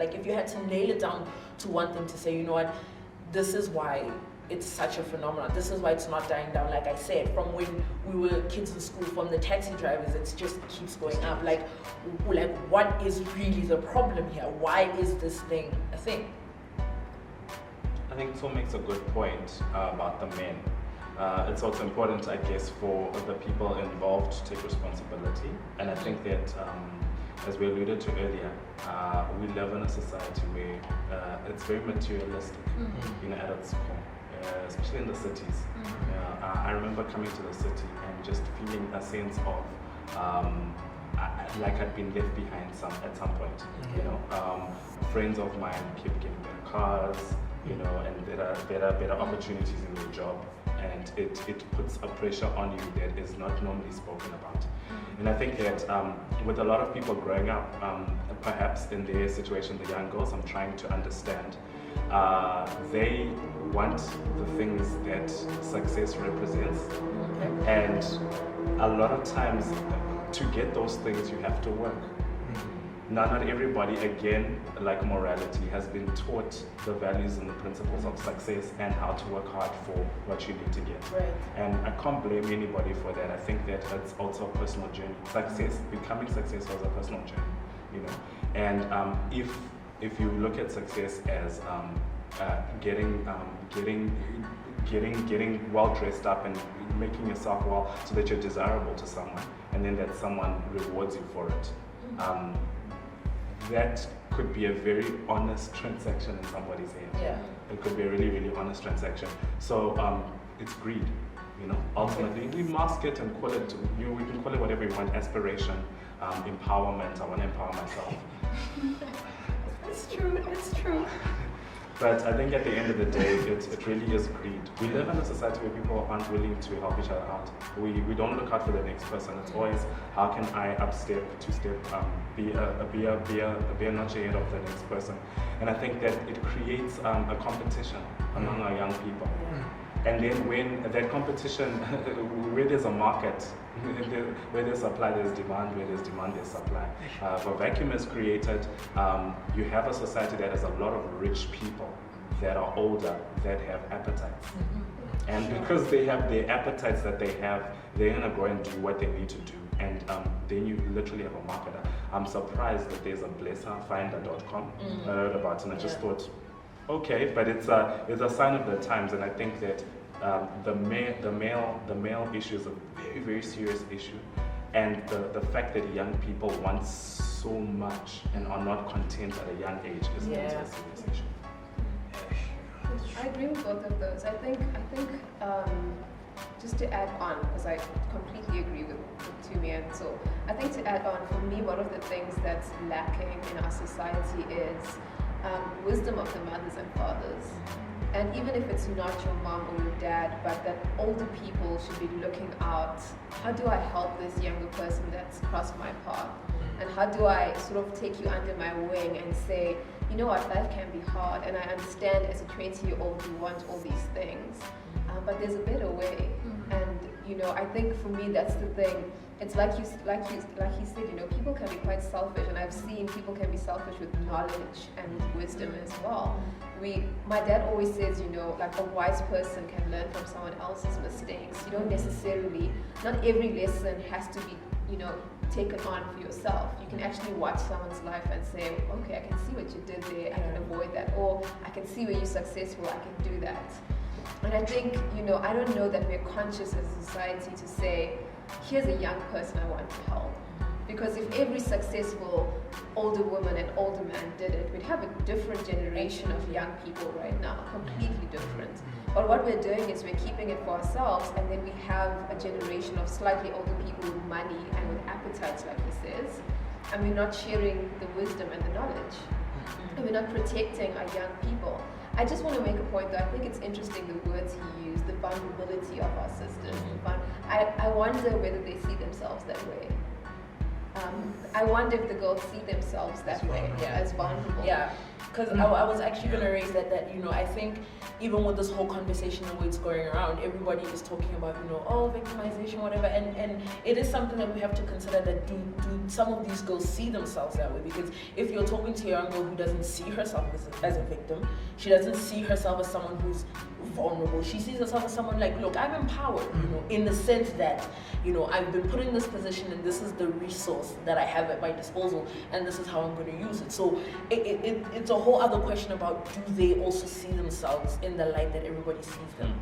Like if you had to nail it down to one thing to say, you know what, this is why it's such a phenomenon. This is why it's not dying down. Like I said, from when we were kids in school, from the taxi drivers, it just keeps going up. Like what is really the problem here? Why is this thing a thing? I think Tom makes a good point about the men. It's also important, I guess, for the people involved to take responsibility. And I think that, as we alluded to earlier, we live in a society where it's very materialistic at its core. Especially in the cities. I remember coming to the city and just feeling a sense of like I'd been left behind at some point. Friends of mine kept getting better cars, and better opportunities in their job, and it puts a pressure on you that is not normally spoken about. And I think that with a lot of people growing up, perhaps in their situation, the young girls I'm trying to understand, they want the things that success represents, and a lot of times to get those things you have to work. Not everybody, again, like morality, has been taught the values and the principles of success and how to work hard for what you need to get. Right. And I can't blame anybody for that. I think that it's also a personal journey. Becoming successful is a personal journey, And if you look at success as getting well dressed up and making yourself well so that you're desirable to someone, and then that someone rewards you for it, that could be a very honest transaction in somebody's head. Yeah. It could be a really, really honest transaction. So it's greed. Ultimately, we mask it and call it, we can call it whatever we want, aspiration, empowerment. I want to empower myself. It's true. But I think at the end of the day, it really is greed. We live in a society where people aren't willing to help each other out. We don't look out for the next person. It's always, how can I upstep, two-step, be a notch ahead of the next person. And I think that it creates a competition among our young people. And then when that competition, where there's a market, where there's supply, there's demand. Where there's demand, there's supply. If a vacuum is created, you have a society that has a lot of rich people that are older, that have appetites. And because they have the appetites that they have, they're going to go and do what they need to do. And then you literally have a marketer. I'm surprised that there's a blesserfinder.com I heard about, and I just thought, okay, but it's a sign of the times, and I think that the male issue is a very, very serious issue, and the fact that young people want so much and are not content at a young age is also a serious issue. I agree with both of those. I think just to add on, because I completely agree with Tumi, and so I think to add on, for me, one of the things that's lacking in our society is wisdom of the mothers and fathers. And even if it's not your mom or your dad, but that older people should be looking out, how do I help this younger person that's crossed my path? And how do I sort of take you under my wing and say, you know what, life can be hard, and I understand as a 20-year-old you want all these things, but there's a better way. And I think for me that's the thing. It's like he said, people can be quite selfish, and I've seen people can be selfish with knowledge and with wisdom as well. My dad always says, like a wise person can learn from someone else's mistakes. You don't necessarily, not every lesson has to be, taken on for yourself. You can actually watch someone's life and say, okay, I can see what you did there, I can avoid that, or I can see where you're successful, I can do that. And I think, I don't know that we're conscious as a society to say, here's a young person I want to help. Because if every successful older woman and older man did it, we'd have a different generation of young people right now, completely different. But what we're doing is we're keeping it for ourselves, and then we have a generation of slightly older people with money and with appetites, like he says, and we're not sharing the wisdom and the knowledge. And we're not protecting our young people. I just want to make a point though, I think it's interesting the words he used, the vulnerability of our sisters. I wonder whether they see themselves that way. I wonder if the girls see themselves that way, as vulnerable. Yeah. because I was actually going to raise that you know, I think even with this whole conversation the way it's going around, everybody is talking about, you know, oh, victimization, whatever, and it is something that we have to consider, that do some of these girls see themselves that way? Because if you're talking to a young girl who doesn't see herself as a victim, she doesn't see herself as someone who's vulnerable, she sees herself as someone like, look, I'm empowered, you know, in the sense that, you know, I've been put in this position and this is the resource that I have at my disposal and this is how I'm going to use it. So it's a whole other question about, do they also see themselves in the light that everybody sees them?